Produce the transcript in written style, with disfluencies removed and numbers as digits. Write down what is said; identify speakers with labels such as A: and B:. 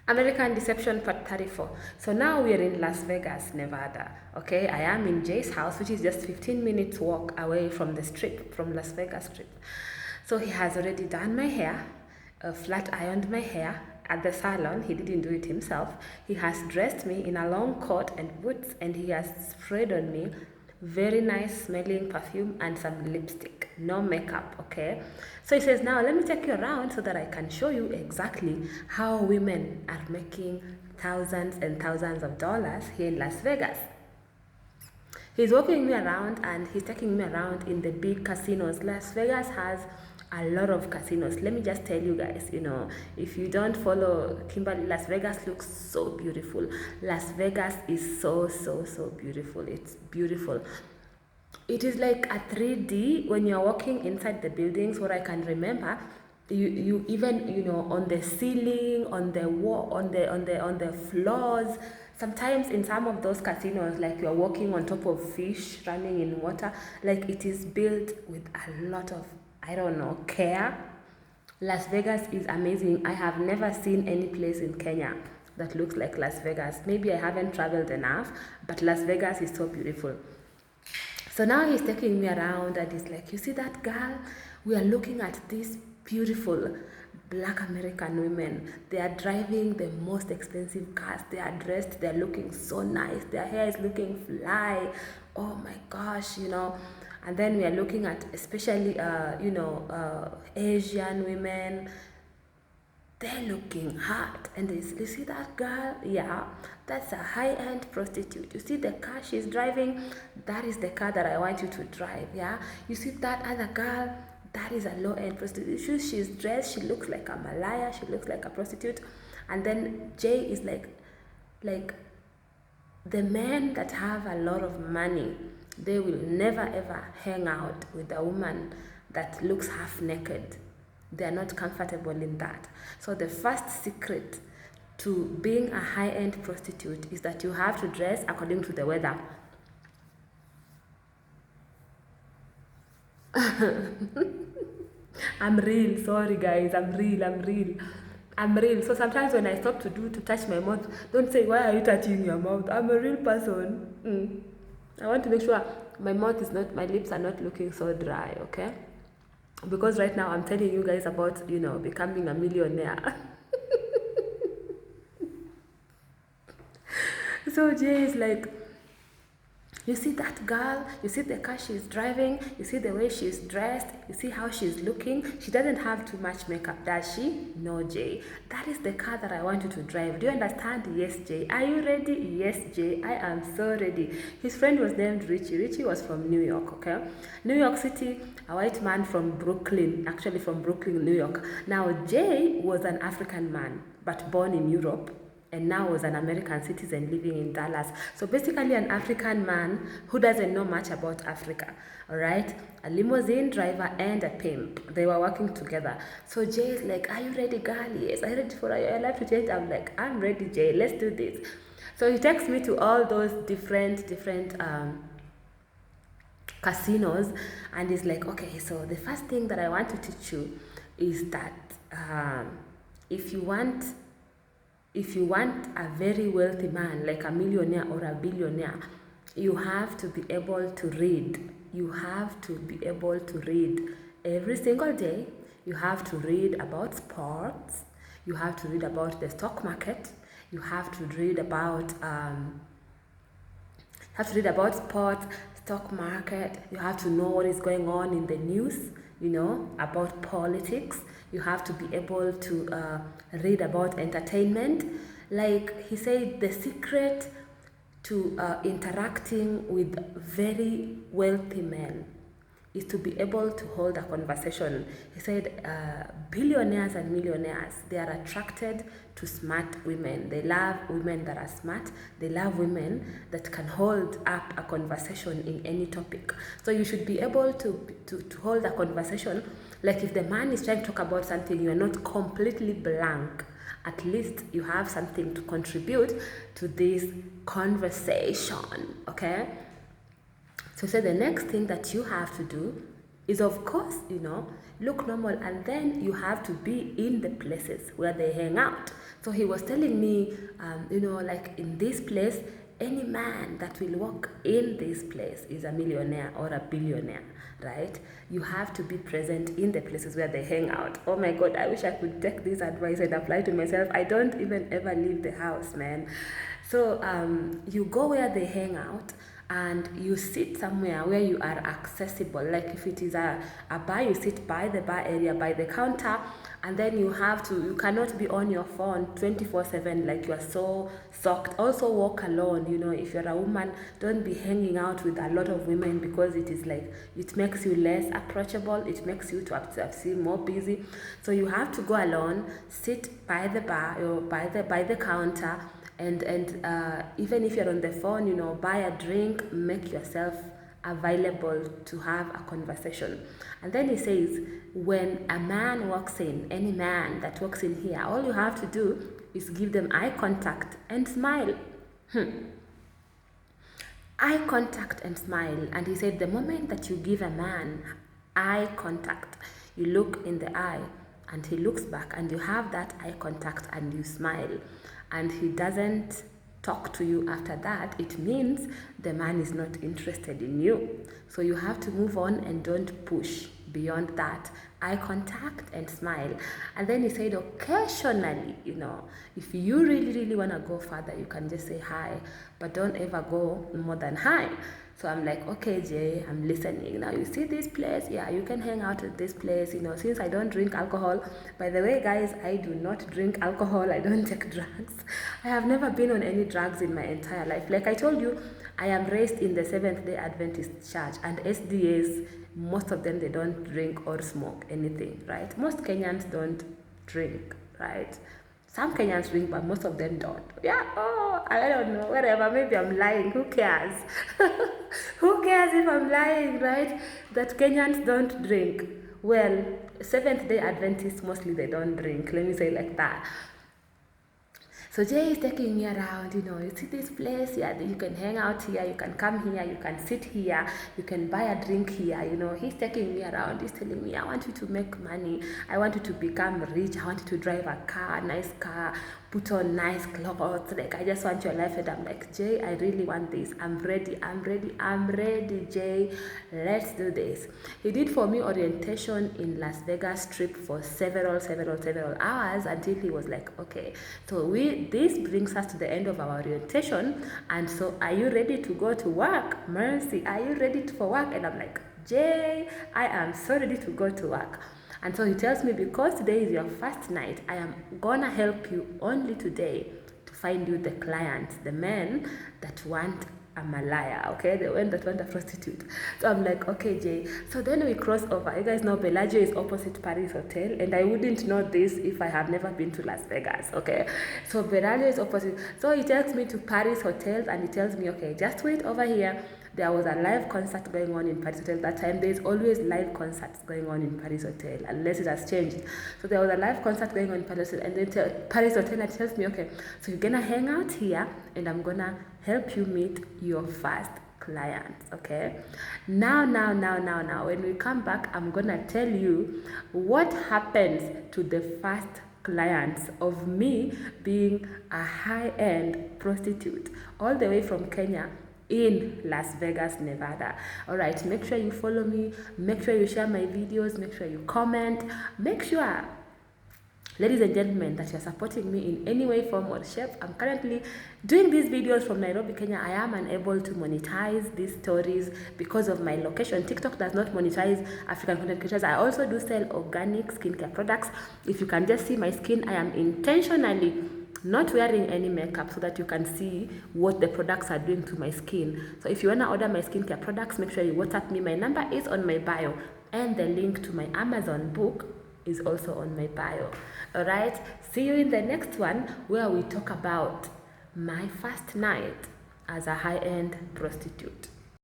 A: American Deception Part 34. So now we are in Las Vegas, Nevada. Okay, I am in Jay's house, which is just 15 minutes walk away from the strip, from Las Vegas Strip. So he has already done my hair, flat ironed my hair at the salon. He didn't do it himself. He has dressed me in a long coat and boots, and he has sprayed on me very nice smelling perfume and some lipstick, no makeup. Okay, so he says, now let me take you around so that I can show you exactly how women are making thousands and thousands of dollars here in Las Vegas. He's walking me around and he's taking me around in the big casinos. Las Vegas has a lot of casinos. Let me just tell you guys, if you don't follow Kimberly, Las Vegas looks so beautiful. Las Vegas is so, so, so beautiful. It's beautiful. It is like a 3D when you're walking inside the buildings. What I can remember, you even, on the ceiling, on the wall, on the floors, sometimes in some of those casinos, like you're walking on top of fish running in water, like it is built with a lot of, I don't know, care. Las Vegas is amazing. I have never seen any place in Kenya that looks like Las Vegas. Maybe I haven't traveled enough, but Las Vegas is so beautiful. So now he's taking me around and he's like, you see that girl? We are looking at these beautiful Black American women. They are driving the most expensive cars. They are dressed, they're looking so nice. Their hair is looking fly. Oh my gosh, And then we are looking at especially, Asian women. They're looking hot. And you see that girl? Yeah, that's a high-end prostitute. You see the car she's driving? That is the car that I want you to drive, yeah? You see that other girl? That is a low-end prostitute. She's dressed, she looks like a Malaya, she looks like a prostitute. And then Jay is like the men that have a lot of money, they will never ever hang out with a woman that looks half naked. They are not comfortable in that. So the first secret to being a high-end prostitute is that you have to dress according to the weather. I'm real, sorry guys, I'm real. So sometimes when I stop to touch my mouth, don't say, why are you touching your mouth? I'm a real person. I want to make sure my lips are not looking so dry, okay? Because right now I'm telling you guys about, becoming a millionaire. So Jay is like, you see that girl, you see the car she's driving, you see the way she's dressed, you see how she's looking. She doesn't have too much makeup, does she? No, Jay. That is the car that I want you to drive. Do you understand? Yes, Jay. Are you ready? Yes, Jay. I am so ready. His friend was named Richie. Richie was from New York, okay? New York City, a white man from Brooklyn, actually from Brooklyn, New York. Now, Jay was an African man, but born in Europe, and now was an American citizen living in Dallas. So basically an African man who doesn't know much about Africa, all right? A limousine driver and a pimp. They were working together. So Jay is like, are you ready, girl? Yes, are you ready for your life to change? I'm like, I'm ready, Jay, let's do this. So he takes me to all those different casinos, and he's like, okay, so the first thing that I want to teach you is that if you want a very wealthy man, like a millionaire or a billionaire, you have to be able to read. You have to be able to read every single day. You have to read about sports. You have to read about the stock market. You have to read about sports, stock market. You have to know what is going on in the news, about politics. You have to be able to read about entertainment. Like he said, the secret to interacting with very wealthy men is to be able to hold a conversation. He said billionaires and millionaires, they are attracted to smart women. They love women that are smart. They love women that can hold up a conversation in any topic. So you should be able to hold a conversation. Like if the man is trying to talk about something, you are not completely blank. At least you have something to contribute to this conversation, okay? So the next thing that you have to do is, of course, look normal, and then you have to be in the places where they hang out. So he was telling me, like in this place, any man that will walk in this place is a millionaire or a billionaire, right? You have to be present in the places where they hang out. Oh my God, I wish I could take this advice and apply to myself. I don't even ever leave the house, man. So you go where they hang out, and you sit somewhere where you are accessible. Like if it is a bar, you sit by the bar area, by the counter, and then you cannot be on your phone 24/7, like you are so soaked. Also walk alone. If you're a woman, don't be hanging out with a lot of women, because it is like, it makes you less approachable, it makes you to seem more busy. So you have to go alone, sit by the bar or by the counter, and even if you're on the phone, buy a drink, make yourself available to have a conversation. And then he says, when a man walks in, any man that walks in here, all you have to do is give them eye contact and smile. Eye contact and smile. And he said, the moment that you give a man eye contact, you look in the eye and he looks back, and you have that eye contact and you smile, and he doesn't talk to you after that, it means the man is not interested in you. So you have to move on and don't push beyond that. Eye contact and smile. And then he said, occasionally, if you really, really want to go further, you can just say hi, but don't ever go more than hi. So I'm like, okay, Jay, I'm listening. Now you see this place? Yeah, you can hang out at this place, since I don't drink alcohol. By the way, guys, I do not drink alcohol. I don't take drugs. I have never been on any drugs in my entire life. Like I told you, I am raised in the Seventh-day Adventist church, and SDAs, most of them, they don't drink or smoke anything, right? Most Kenyans don't drink, right? Some Kenyans drink, but most of them don't. Yeah, I don't know, whatever, maybe I'm lying, who cares? Who cares if I'm lying, right? That Kenyans don't drink. Well, Seventh-day Adventists, mostly they don't drink, let me say like that. So Jay is taking me around, you see this place, yeah, you can hang out here, you can come here, you can sit here, you can buy a drink here, he's taking me around, he's telling me, I want you to make money, I want you to become rich, I want you to drive a car, nice car, put on nice clothes, like I just want your life. And I'm like, Jay, I really want this, I'm ready, Jay, let's do this. He did for me orientation in Las Vegas Strip for several hours, until he was like, okay, so this brings us to the end of our orientation, and so are you ready to go to work? Mercy, are you ready for work? And I'm like, Jay, I am so ready to go to work. And so he tells me, because today is your first night, I am gonna help you only today to find you the clients, the men that want a malaya, okay, the one that want a prostitute. So I'm like, okay, Jay. So then we cross over. You guys know Bellagio is opposite Paris Hotel, and I wouldn't know this if I have never been to Las Vegas, okay? So Bellagio is opposite. So he takes me to Paris Hotel, and he tells me, okay, just wait over here. There was a live concert going on in Paris Hotel that time. There's always live concerts going on in Paris Hotel, unless it has changed. So there was a live concert going on in Paris Hotel, and then Paris Hotel tells me, okay, so you're gonna hang out here, and I'm gonna help you meet your first clients, okay? Now, when we come back, I'm gonna tell you what happens to the first clients of me being a high-end prostitute all the way from Kenya in Las Vegas, Nevada. All right, make sure you follow me, make sure you share my videos, make sure you comment, make sure, ladies and gentlemen, that you're supporting me in any way, form or shape. I'm currently doing these videos from Nairobi, Kenya. I am unable to monetize these stories because of my location. TikTok does not monetize African content creators. I also do sell organic skincare products. If you can just see my skin, I am intentionally not wearing any makeup so that you can see what the products are doing to my skin. So if you want to order my skincare products, make sure you WhatsApp me. My number is on my bio, and the link to my Amazon book is also on my bio. All right, see you in the next one, where we talk about my first night as a high-end prostitute.